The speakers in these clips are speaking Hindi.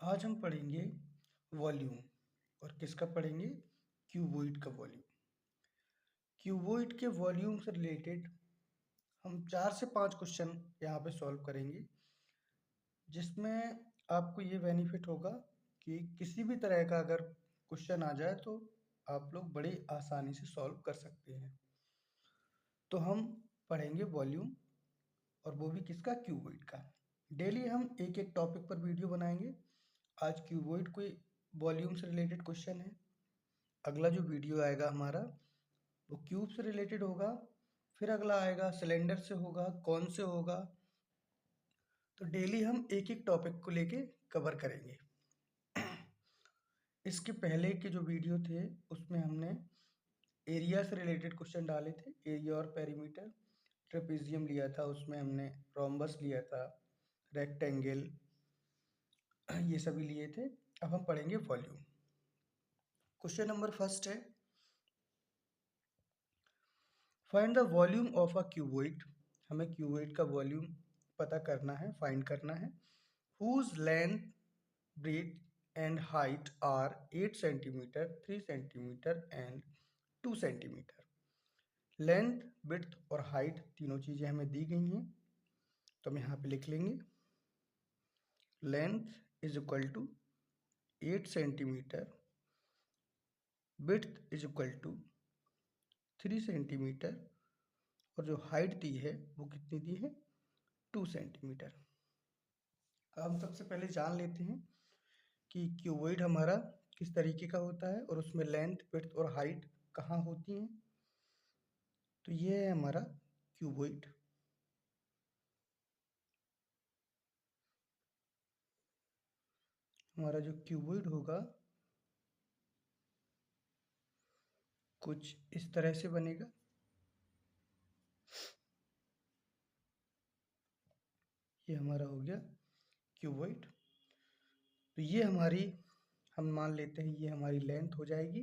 आज हम पढ़ेंगे वॉल्यूम। और किसका पढ़ेंगे? क्यूबॉइड का वॉल्यूम। क्यूबॉइड के वॉल्यूम से रिलेटेड हम 4 से 5 क्वेश्चन यहाँ पे सॉल्व करेंगे, जिसमें आपको ये बेनिफिट होगा कि किसी भी तरह का अगर क्वेश्चन आ जाए तो आप लोग बड़ी आसानी से सॉल्व कर सकते हैं। तो हम पढ़ेंगे वॉल्यूम, और वो भी किसका? क्यूबॉइड का। डेली हम एक एक टॉपिक पर वीडियो बनाएंगे। आज क्यूबॉइड कोई वॉल्यूम से रिलेटेड क्वेश्चन है। अगला जो वीडियो आएगा हमारा वो क्यूब से रिलेटेड होगा। फिर अगला आएगा सिलेंडर से होगा, कौन से होगा। तो डेली हम एक एक टॉपिक को लेके कवर करेंगे। इसके पहले के जो वीडियो थे उसमें हमने एरिया से रिलेटेड क्वेश्चन डाले थे, एरिया और पेरीमीटर। ट्रेपेजियम लिया था, उसमें हमने रोम्बस लिया था, रेक्टेंगल, ये सभी लिए थे। अब हम पढ़ेंगे वॉल्यूम। क्वेश्चन नंबर फर्स्ट है, find the volume of a cuboid. हमें क्यूबॉइड का वॉल्यूम पता करना है, फाइंड करना है। Whose length, breadth and height are 8 centimetre, 3 centimetre and 2 centimetre. Length, breadth और हाइट तीनों चीज़ें हमें दी गई हैं, तो हम यहाँ पे लिख लेंगे length is equal to 8 centimetre, breadth is equal to 3 centimetre, और जो हाइट दी है वो कितनी दी है? 2 सेंटीमीटर। हम सबसे पहले जान लेते हैं कि क्यूबॉइड हमारा किस तरीके का होता है और उसमें लेंथ, विड्थ और हाइट कहाँ होती हैं। तो ये है हमारा क्यूबॉइड। हमारा जो क्यूबॉइड होगा कुछ इस तरह से बनेगा। ये हमारा हो गया क्यूबॉइड। तो ये हमारी, हम मान लेते हैं ये हमारी लेंथ हो जाएगी,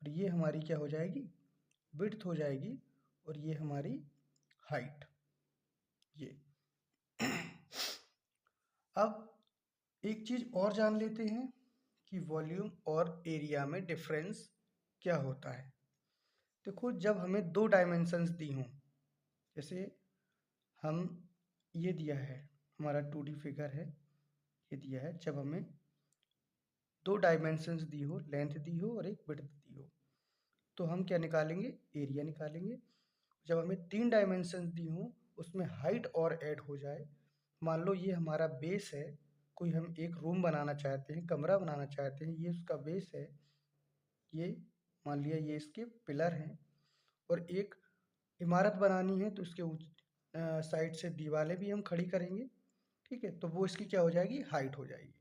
और ये हमारी क्या हो जाएगी? विड्थ हो जाएगी, और ये हमारी हाइट। ये अब एक चीज़ और जान लेते हैं कि वॉल्यूम और एरिया में डिफरेंस क्या होता है। देखो, जब हमें 2 डायमेंशंस दी हों, जैसे हम ये दिया है, हमारा 2D फिगर है, ये दिया है, जब हमें 2 डायमेंशंस दी हो, लेंथ दी हो और एक विड्थ दी हो, तो हम क्या निकालेंगे? एरिया निकालेंगे। जब हमें 3 डायमेंशंस दी हो, उसमें हाइट और ऐड हो जाए, मान लो ये हमारा बेस है, कोई हम एक रूम बनाना चाहते हैं, कमरा बनाना चाहते हैं, ये उसका बेस है, ये मान लिया ये इसके पिलर हैं, और एक इमारत बनानी है तो इसके साइड से दीवारें भी हम खड़ी करेंगे, ठीक है, तो वो इसकी क्या हो जाएगी? हाइट हो जाएगी।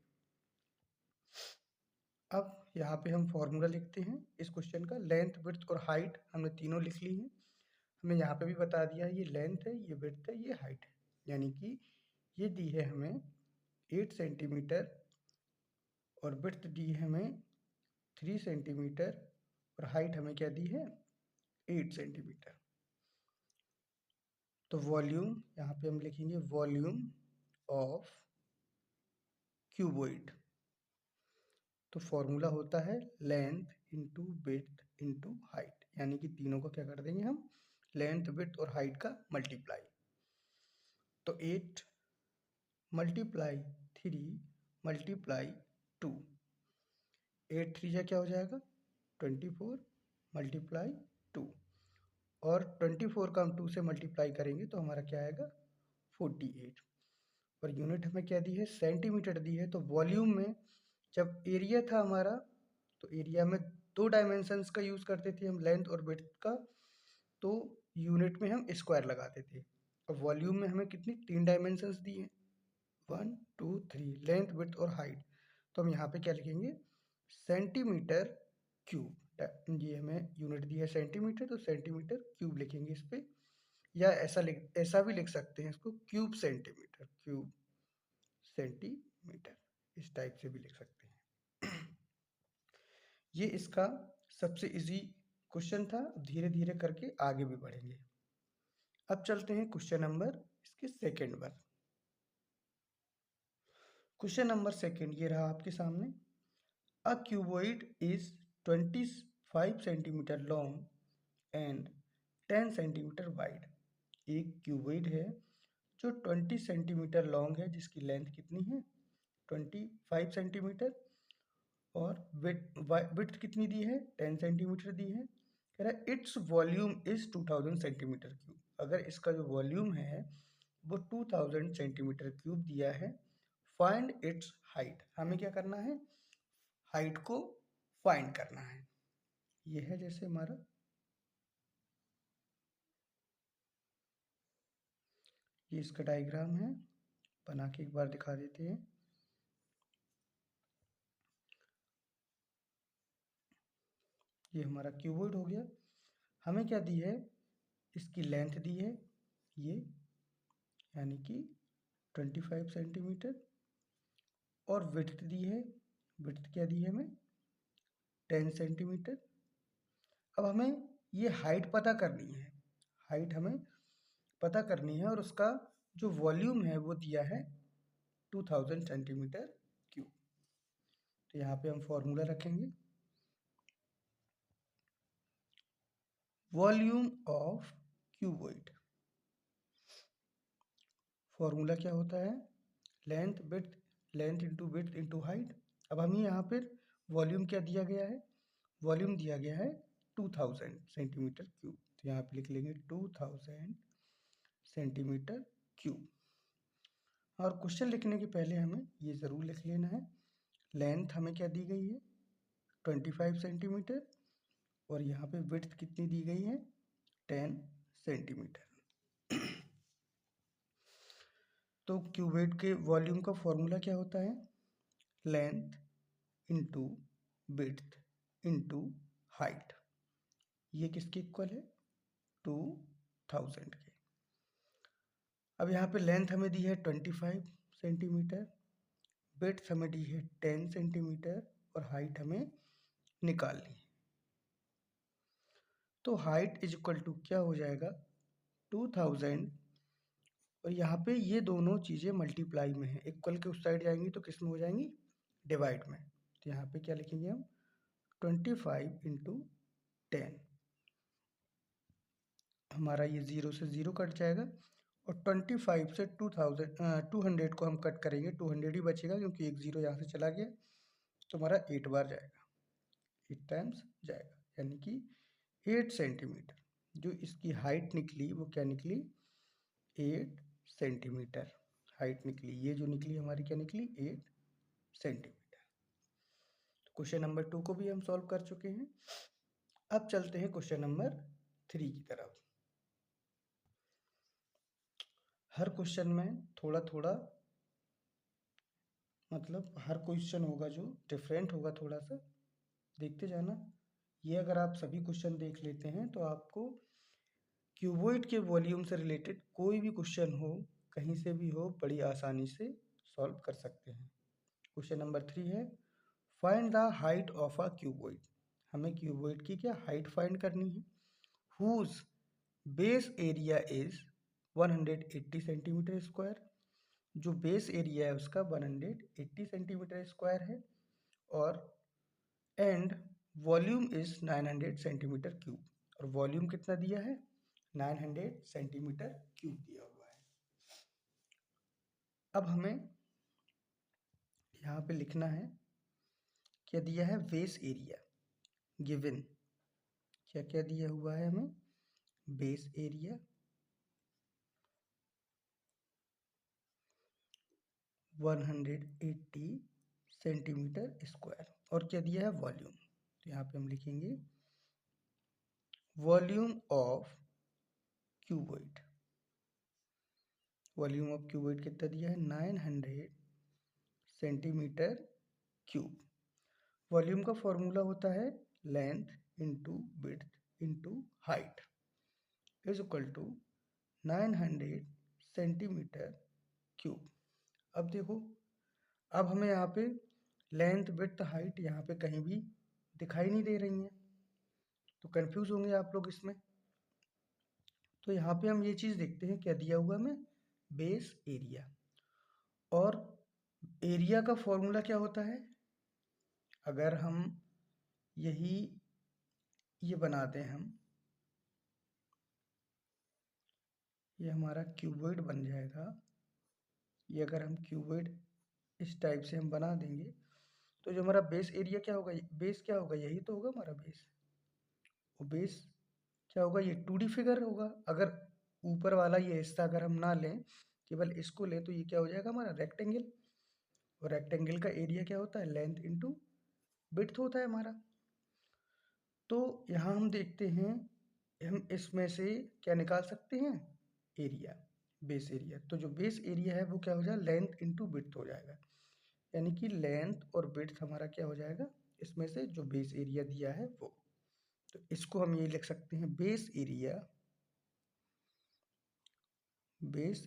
अब यहाँ पे हम फॉर्मूला लिखते हैं इस क्वेश्चन का। लेंथ, विड्थ और हाइट हमने तीनों लिख ली हैं। हमें यहाँ पे भी बता दिया है, ये लेंथ है, ये विड्थ है, ये हाइट है। यानी कि ये दी है हमें 8 सेंटीमीटर, और विड्थ दी है हमें 3 सेंटीमीटर, और हाइट हमें क्या दी है? 8 सेंटीमीटर। तो वॉल्यूम यहाँ पे हम लिखेंगे वॉल्यूम ऑफ क्यूबॉइड। तो फॉर्मूला होता है length into width into height, यानी कि तीनों को क्या कर देंगे हम? लेंथ, विड्थ और हाइट का मल्टीप्लाई। तो 8 मल्टीप्लाई 3 मल्टीप्लाई 2, 8 3 जा क्या हो जाएगा? 24 मल्टीप्लाई 2, और 24 का हम 2 से मल्टीप्लाई करेंगे तो हमारा क्या आएगा? 48। और यूनिट हमें क्या दी है? सेंटीमीटर दी है। तो वॉल्यूम में जब एरिया था हमारा, तो एरिया में 2 डायमेंशंस का यूज़ करते थे हम, लेंथ और विड्थ का, तो यूनिट में हम स्क्वायर लगाते थे। अब वॉल्यूम में हमें कितनी 3 डायमेंशंस दी हैं, 1 2 3, लेंथ, विड्थ और हाइट। तो हम यहाँ पे क्या लिखेंगे? Centimetre cube. ये हमें यूनिट दी है सेंटीमीटर, तो सेंटीमीटर क्यूब लिखेंगे इस पे, या ऐसा भी लिख सकते हैं इसको, क्यूब सेंटीमीटर, क्यूब सेंटीमीटर, इस टाइप से भी लिख सकते हैं। ये इसका सबसे इजी क्वेश्चन था। धीरे धीरे करके आगे भी बढ़ेंगे। अब चलते हैं क्वेश्चन नंबर इसके सेकेंड पर। क्वेश्चन नंबर सेकंड ये रहा आपके सामने। A cuboid is 25 centimetre long and 10 centimetre wide. एक क्यूबॉइड है जो 20 सेंटीमीटर लॉन्ग है, जिसकी लेंथ कितनी है 25 सेंटीमीटर, और विड्थ कितनी दी है 10 सेंटीमीटर दी है। कह रहा है its volume is 2000 centimetre cube. अगर इसका जो वॉल्यूम है वो 2000 सेंटीमीटर क्यूब दिया है, फाइंड इट्स हाइट। हमें क्या करना है, हाइट को फाइंड करना है। ये है जैसे हमारा, ये इसका डायग्राम है, बना के एक बार दिखा देते हैं। ये हमारा क्यूबॉइड हो गया। हमें क्या दी है, इसकी लेंथ दी है ये, यानी कि 25 सेंटीमीटर, और विड्थ दी है, विड्थ क्या दी है हमें 10 सेंटीमीटर। अब हमें ये हाइट पता करनी है, हाइट हमें पता करनी है, और उसका जो वॉल्यूम है वो दिया है 2000 सेंटीमीटर क्यूब। तो यहाँ पे हम फॉर्मूला रखेंगे, वॉल्यूम ऑफ क्यूबॉइड। फॉर्मूला क्या होता है, length width, length into width into height. अब हमें यहाँ पर वॉल्यूम क्या दिया गया है, वॉल्यूम दिया गया है 2000 सेंटीमीटर क्यूब। तो यहाँ पे लिख लेंगे 2000 सेंटीमीटर क्यूब। और क्वेश्चन लिखने के पहले हमें ये ज़रूर लिख लेना है, लेंथ हमें क्या दी गई है 25 सेंटीमीटर, और यहाँ पे विड्थ कितनी दी गई है 10 सेंटीमीटर। तो क्यूबॉइड के वॉल्यूम का फॉर्मूला क्या होता है, length into width into height. ये किसके इक्वल है 2000 के। अब यहाँ पे लेंथ हमें दी है 25 सेंटीमीटर, विड्थ हमें दी है 10 सेंटीमीटर, और हाइट हमें निकालनी है। तो हाइट इज इक्वल टू क्या हो जाएगा 2000, और यहाँ पे ये दोनों चीज़ें मल्टीप्लाई में है, इक्वल के उस साइड जाएंगी तो किस में हो जाएंगी, डिवाइड में। तो यहाँ पे क्या लिखेंगे हम 25 इंटू 10, हमारा ये 0 से 0 कट जाएगा, और 25 से 200 को हम कट करेंगे, 200 ही बचेगा क्योंकि एक 0 यहाँ से चला गया, तो हमारा 8 बार जाएगा, 8 टाइम्स जाएगा, यानी कि 8 सेंटीमीटर। जो इसकी हाइट निकली वो क्या निकली 8 सेंटीमीटर हाइट निकली। ये जो निकली हमारी क्या निकली 8 सेंटीमीटर। तो क्वेश्चन नंबर 2 को भी हम सॉल्व कर चुके हैं। अब चलते हैं क्वेश्चन नंबर 3 की तरफ। हर क्वेश्चन में थोड़ा थोड़ा, मतलब हर क्वेश्चन होगा जो डिफरेंट होगा, थोड़ा सा देखते जाना। ये अगर आप सभी क्वेश्चन देख लेते हैं तो आपको क्यूबॉइड के वॉल्यूम से रिलेटेड कोई भी क्वेश्चन हो, कहीं से भी हो, बड़ी आसानी से सॉल्व कर सकते हैं। क्वेश्चन नंबर 3 है, find the height of a cuboid. हमें क्यूबॉइड की क्या हाइट फाइंड करनी है, whose base area is 180 centimetre square. जो बेस एरिया है उसका 180 सेंटीमीटर स्क्वायर है, और and volume is 900 centimetre cube. और वॉल्यूम कितना दिया है 900 सेंटीमीटर क्यूब दिया हुआ है। अब हमें यहाँ पे लिखना है, क्या दिया है बेस एरिया गिवन, क्या क्या दिया हुआ है हमें, बेस एरिया 180 सेंटीमीटर स्क्वायर, और क्या दिया है वॉल्यूम। तो यहाँ पे हम लिखेंगे volume of cuboid. Volume of cuboid कितना दिया है 900 सेंटीमीटर क्यूब। वॉल्यूम का फॉर्मूला होता है length into width into height is equal to 900 centimetre cube. अब देखो, अब हमें यहाँ पे लेंथ विड्थ हाइट यहाँ पे कहीं भी दिखाई नहीं दे रही हैं, तो कंफ्यूज होंगे आप लोग इसमें। तो यहाँ पे हम ये चीज़ देखते हैं क्या दिया हुआ हमें बेस एरिया, और एरिया का फॉर्मूला क्या होता है, अगर हम ये बनाते हैं हम, ये हमारा क्यूबॉइड बन जाएगा। ये अगर हम क्यूबॉइड इस टाइप से हम बना देंगे तो जो हमारा बेस एरिया क्या होगा, बेस क्या होगा, यही तो होगा हमारा बेस। वो बेस क्या होगा, ये 2D फिगर होगा। अगर ऊपर वाला ये हिस्सा अगर हम ना लें, केवल इसको लें, तो ये क्या हो जाएगा हमारा रेक्टेंगल। और रेक्टेंगल का एरिया क्या होता है, लेंथ इंटू विड्थ होता है हमारा। तो यहाँ हम देखते हैं, हम इसमें से क्या निकाल सकते हैं, एरिया, बेस एरिया। तो जो बेस एरिया है वो क्या हो जाएगा, लेंथ इंटू विड्थ हो जाएगा। यानी कि लेंथ और विड्थ हमारा क्या हो जाएगा, इसमें से जो बेस एरिया दिया है वो। तो इसको हम ये लिख सकते हैं, base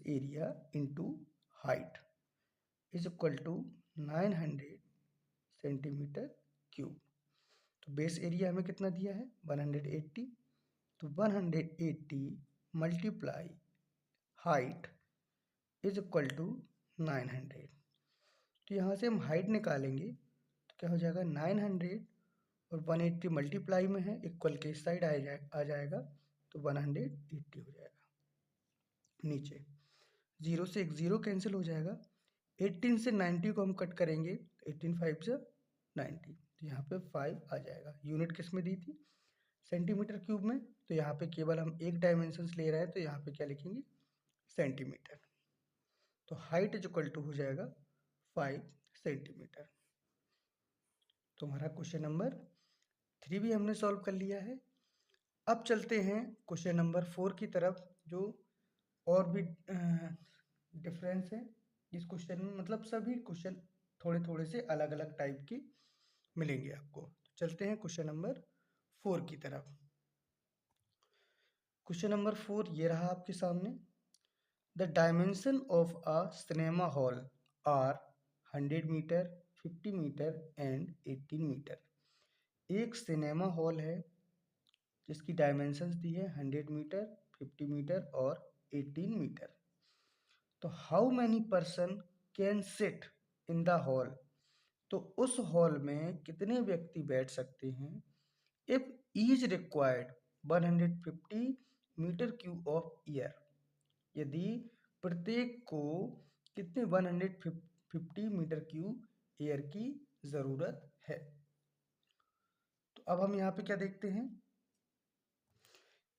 area into height is equal to 900 centimetre cube. तो बेस एरिया हमें कितना दिया है, 180। तो 180 multiply height is equal to 900। तो यहाँ से हम हाइट निकालेंगे तो क्या हो जाएगा, 900 और 180 मल्टीप्लाई में है, इक्वल के इस साइड आ जाएगा, तो 180 हो जाएगा। नीचे 0 से एक 0 कैंसिल हो जाएगा। 18 से 90 को हम कट करेंगे, 18 5 से 90, तो यहाँ पे 5 आ जाएगा। यूनिट किस में दी थी, सेंटीमीटर क्यूब में। तो यहाँ पे केवल हम एक डायमेंशन ले रहे हैं, तो यहाँ पे क्या लिखेंगे, सेंटीमीटर। तो हाइट इज इक्वल टू हो जाएगा 5 सेंटीमीटर। तो हमारा क्वेश्चन नंबर 3 भी हमने सॉल्व कर लिया है। अब चलते हैं क्वेश्चन नंबर 4 की तरफ, जो और भी डिफरेंस है इस क्वेश्चन में। मतलब सभी क्वेश्चन थोड़े थोड़े से अलग अलग टाइप के मिलेंगे आपको। तो चलते हैं क्वेश्चन नंबर 4 की तरफ। क्वेश्चन नंबर 4 ये रहा आपके सामने। The dimension of a cinema hall are 100 metre, 50 metre and 18 metre. एक सिनेमा हॉल है जिसकी डायमेंशंस दी है 100 मीटर, 50 मीटर और 18 मीटर। तो how many person can sit in the hall. तो उस हॉल में कितने व्यक्ति बैठ सकते हैं, if each required 150 metre cube of air. यदि प्रत्येक को कितने 150 मीटर क्यूब एयर की ज़रूरत है। तो अब हम यहाँ पे क्या देखते हैं,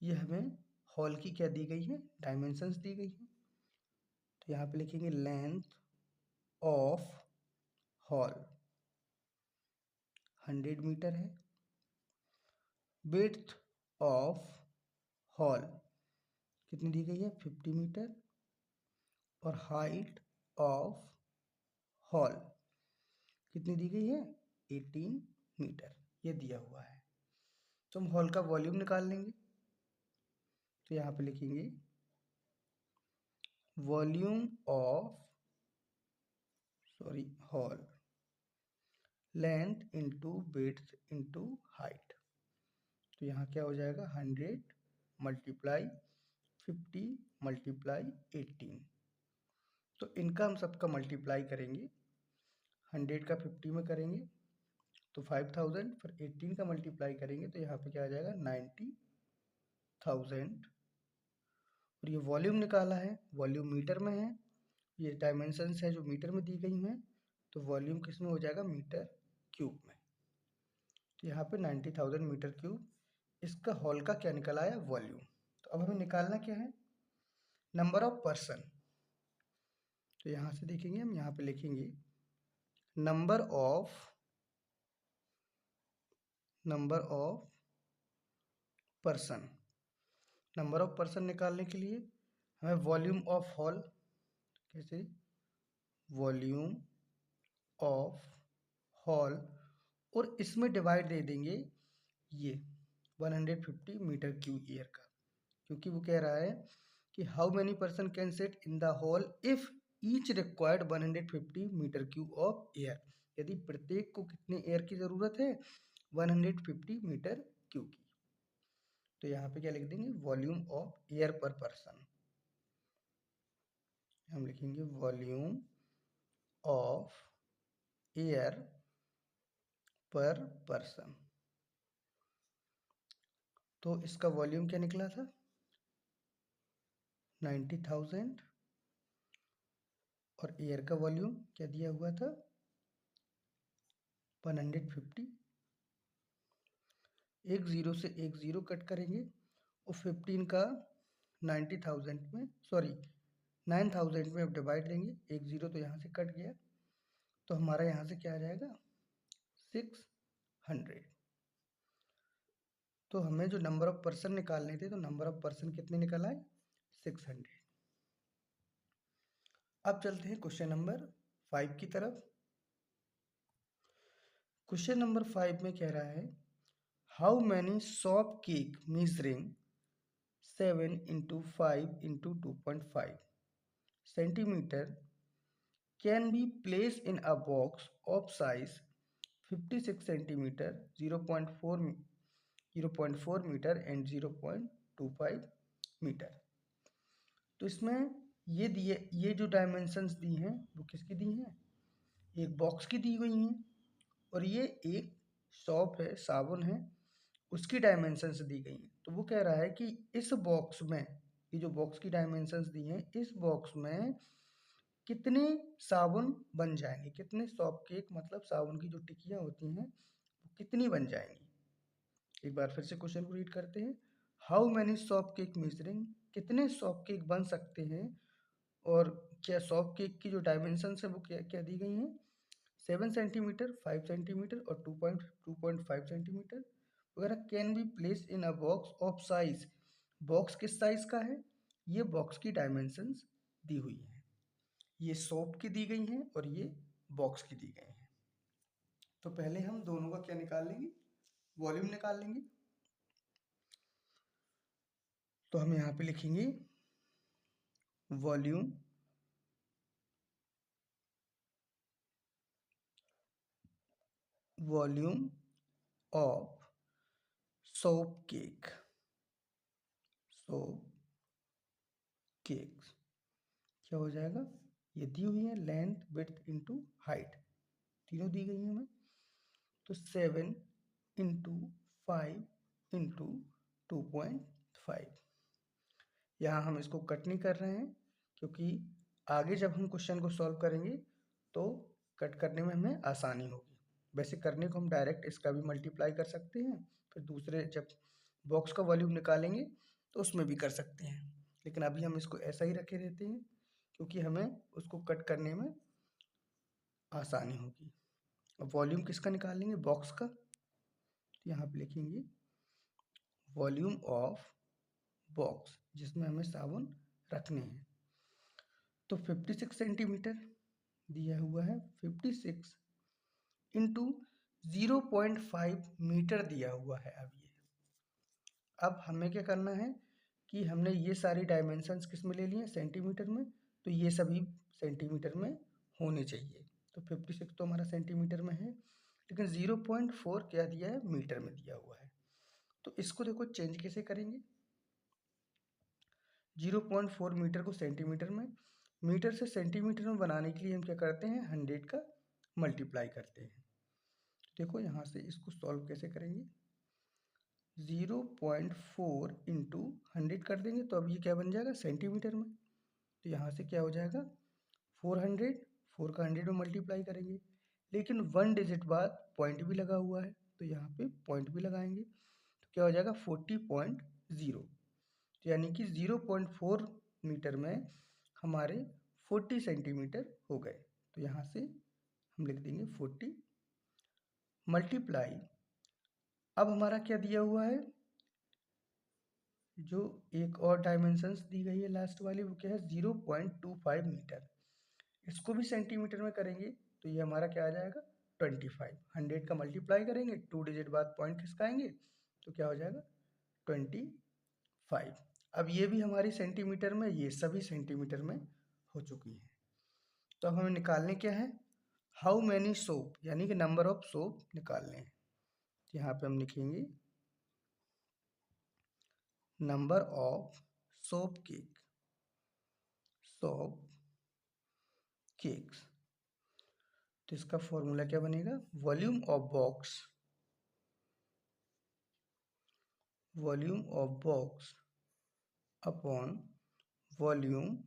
ये हमें हॉल की क्या दी गई है, डायमेंशंस दी गई है। तो यहाँ पे लिखेंगे लेंथ ऑफ हॉल 100 मीटर है, विड्थ ऑफ हॉल कितनी दी गई है, 50 मीटर, और हाइट ऑफ हॉल कितनी दी गई है, 18 मीटर, ये दिया हुआ है। तो हम हॉल का वॉल्यूम निकाल लेंगे। तो यहाँ पे लिखेंगे volume of hall, length into width into height. तो यहाँ क्या हो जाएगा, 100 मल्टीप्लाई 50 मल्टीप्लाई 18। तो इनका हम सबका मल्टीप्लाई करेंगे, 100 का 50 में करेंगे तो 5000, फिर 18 का मल्टीप्लाई करेंगे तो यहाँ पे क्या आ जाएगा, 90,000। और ये वॉल्यूम निकाला है, वॉल्यूम मीटर में है, ये डायमेंशंस है जो मीटर में दी गई हैं, तो वॉल्यूम किस में हो जाएगा, मीटर क्यूब में। तो यहाँ पे 90,000 मीटर क्यूब इसका हॉल का क्या निकल आया, वॉल्यूम। तो अब हमें निकालना क्या है, नंबर ऑफ पर्सन। तो यहाँ से देखेंगे हम, यहाँ पे लिखेंगे number of person. Number of person निकालने के लिए हमें वॉल्यूम ऑफ हॉल, कैसे, वॉल्यूम ऑफ हॉल, और इसमें डिवाइड दे देंगे ये 150 मीटर क्यूब एयर का, क्योंकि वो कह रहा है कि how many person can sit in the hall if each required 150 metre cube of air. यदि प्रत्येक को कितने एयर की ज़रूरत है, 150 मीटर क्यूब की। तो यहाँ पे क्या लिख देंगे, वॉल्यूम ऑफ एयर पर पर्सन। हम लिखेंगे वॉल्यूम ऑफ एयर पर पर्सन। तो इसका वॉल्यूम क्या निकला था? 90,000। और एयर का वॉल्यूम क्या दिया हुआ था? 150। एक ज़ीरो से एक ज़ीरो कट करेंगे और 15 का 90,000 में, सॉरी 9,000 में अब डिवाइड लेंगे। एक ज़ीरो तो यहाँ से कट गया, तो हमारा यहाँ से क्या आ जाएगा? 600। तो हमें जो नंबर ऑफ पर्सन निकालने थे, तो नंबर ऑफ पर्सन कितने निकल आए? 600। अब चलते हैं क्वेश्चन नंबर 5 की तरफ। क्वेश्चन नंबर 5 में कह रहा है, how many soft cake measuring 7 into 5 into 2.5 centimeter can be placed in a box of size 56 centimeter, 0.4 meter and 0.25 metre. तो इसमें ये जो डायमेंशंस दी हैं वो किसकी दी हैं? एक बॉक्स की दी हुई हैं, और ये एक सॉप है, साबुन है, उसकी डायमेंशंस दी गई हैं। तो वो कह रहा है कि इस बॉक्स में, ये जो बॉक्स की डायमेंशंस दी हैं, इस बॉक्स में कितने साबुन बन जाएंगे, कितने सॉप केक, मतलब साबुन की जो टिक्कियाँ होती हैं वो कितनी बन जाएंगी। एक बार फिर से क्वेश्चन को रीड करते हैं। How many shop cake measuring, कितने सॉप केक बन सकते हैं, और क्या सॉप केक की जो डायमेंशंस है वो क्या क्या दी गई हैं? 7 सेंटीमीटर, 5 सेंटीमीटर और 2.5 सेंटीमीटर वगैरह। Can be place in a box of size, box किस साइज का है? ये बॉक्स की डायमेंशंस दी हुई हैं, ये सोप की दी गई हैं और ये बॉक्स की दी गई हैं। तो पहले हम दोनों का क्या निकाल लेंगे? वॉल्यूम निकाल लेंगे। तो हम यहाँ पे लिखेंगे volume volume of soap cake, soap cakes क्या हो जाएगा? ये दी हुई है लेंथ विड्थ इनटू हाइट, तीनों दी गई हैं हमें। तो 7 इंटू 5 इंटू 2.5। यहाँ हम इसको कट नहीं कर रहे हैं, क्योंकि आगे जब हम क्वेश्चन को सॉल्व करेंगे तो कट करने में हमें आसानी होगी। वैसे करने को हम डायरेक्ट इसका भी मल्टीप्लाई कर सकते हैं, फिर दूसरे जब बॉक्स का वॉल्यूम निकालेंगे तो उसमें भी कर सकते हैं, लेकिन अभी हम इसको ऐसा ही रखे रहते हैं क्योंकि हमें उसको कट करने में आसानी होगी। अब वॉल्यूम किसका निकालेंगे? बॉक्स का। तो यहाँ पे लिखेंगे वॉल्यूम ऑफ बॉक्स, जिसमें हमें साबुन रखने हैं। तो 56 सेंटीमीटर दिया हुआ है, 56 इंटू 0.5 मीटर दिया हुआ है। अब हमें क्या करना है कि हमने ये सारी डायमेंशंस किस में ले लिए हैं? सेंटीमीटर में। तो ये सभी सेंटीमीटर में होने चाहिए। तो 56 तो हमारा सेंटीमीटर में है, लेकिन 0.4 क्या दिया है? मीटर में दिया हुआ है। तो इसको देखो चेंज कैसे करेंगे? 0.4 मीटर को सेंटीमीटर में, मीटर से सेंटीमीटर में बनाने के लिए हम क्या करते हैं? 100 का मल्टीप्लाई करते हैं। देखो यहाँ से इसको सॉल्व कैसे करेंगे? 0.4 इंटू 100 कर देंगे तो अब ये क्या बन जाएगा? सेंटीमीटर में। तो यहाँ से क्या हो जाएगा? 400, 4 का 100 में मल्टीप्लाई करेंगे, लेकिन 1 डिजिट बाद पॉइंट भी लगा हुआ है, तो यहाँ पे पॉइंट भी लगाएंगे। तो क्या हो जाएगा? 40.0। तो यानी कि 0.4 मीटर में हमारे 40 सेंटीमीटर हो गए। तो यहाँ से हम लिख देंगे 40 मल्टीप्लाई। अब हमारा क्या दिया हुआ है? जो एक और डायमेंशंस दी गई है लास्ट वाली, वो क्या है? 0.25 मीटर। इसको भी सेंटीमीटर में करेंगे तो ये हमारा क्या आ जाएगा? 25। 100 का मल्टीप्लाई करेंगे, 2 डिजिट बाद पॉइंट खिसकाएंगे, तो क्या हो जाएगा? 25। अब ये भी हमारी सेंटीमीटर में, ये सभी सेंटीमीटर में हो चुकी है। तो अब हमें निकालने क्या है? हाउ मैनी सोप, यानी कि नंबर ऑफ सोप निकालने हैं। यहाँ पे हम लिखेंगे number of soap cake, soap cakes. तो इसका फॉर्मूला क्या बनेगा, volume of box upon volume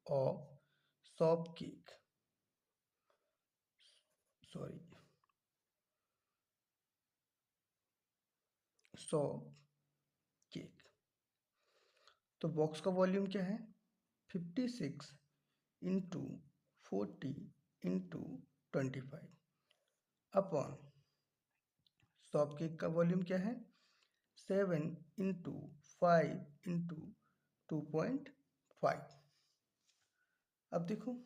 of soft cake, तो बॉक्स का वॉल्यूम क्या है, 56 into 40 into 25 upon soft cake का वॉल्यूम क्या है, 7 इंटू 5 इंटू 2.5। अब देखो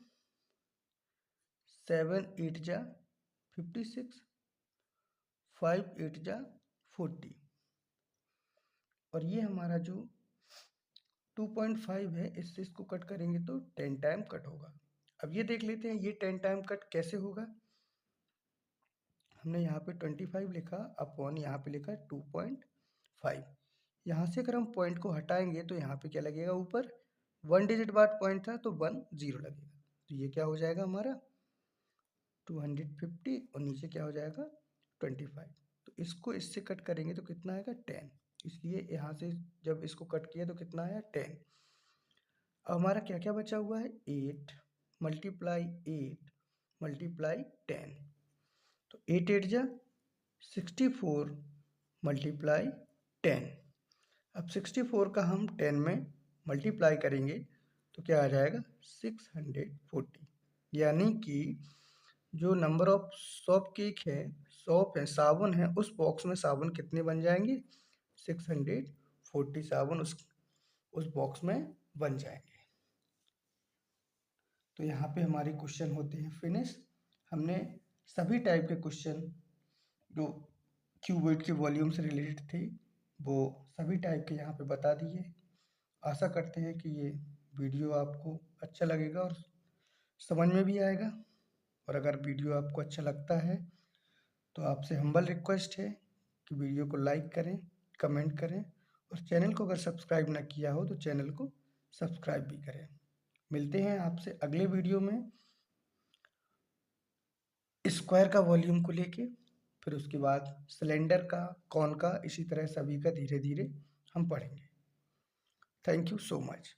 7 8 जा 56, 5 8 जा 40, और ये हमारा जो 2.5 है, इससे इसको कट करेंगे तो 10 टाइम कट होगा। अब ये देख लेते हैं ये 10 टाइम कट कैसे होगा। हमने यहाँ पे 25 लिखा अपॉन यहाँ पे लिखा 2.5। यहाँ से अगर हम पॉइंट को हटाएंगे तो यहाँ पे क्या लगेगा, ऊपर 1 डिजिट बाद पॉइंट था तो 1 0 लगेगा, तो ये क्या हो जाएगा हमारा 250 और नीचे क्या हो जाएगा 25। तो इसको इससे कट करेंगे तो कितना आएगा 10, इसलिए यहाँ से जब इसको कट किया तो कितना आया 10। अब हमारा क्या क्या बचा हुआ है, 8 मल्टीप्लाई 8 मल्टीप्लाई 10, तो 8 8 जा 64 मल्टीप्लाई 10। अब 64 का हम 10 में मल्टीप्लाई करेंगे तो क्या आ जाएगा 640, यानी कि जो नंबर ऑफ सॉफ्ट केक है, सॉप है, साबुन है, उस बॉक्स में साबुन कितने बन जाएंगे, 640 साबुन उस बॉक्स में बन जाएंगे। तो यहाँ पे हमारे क्वेश्चन होते हैं फिनिश। हमने सभी टाइप के क्वेश्चन जो क्यूबॉइड के वॉल्यूम से रिलेटेड थे वो सभी टाइप के यहाँ पे बता दिए। आशा करते हैं कि ये वीडियो आपको अच्छा लगेगा और समझ में भी आएगा, और अगर वीडियो आपको अच्छा लगता है तो आपसे हम्बल रिक्वेस्ट है कि वीडियो को लाइक करें, कमेंट करें, और चैनल को अगर सब्सक्राइब ना किया हो तो चैनल को सब्सक्राइब भी करें। मिलते हैं आपसे अगले वीडियो में स्क्वायर का वॉल्यूम को लेके, फिर उसके बाद सिलेंडर का, कॉन का, इसी तरह सभी का धीरे धीरे हम पढ़ेंगे। Thank you so much.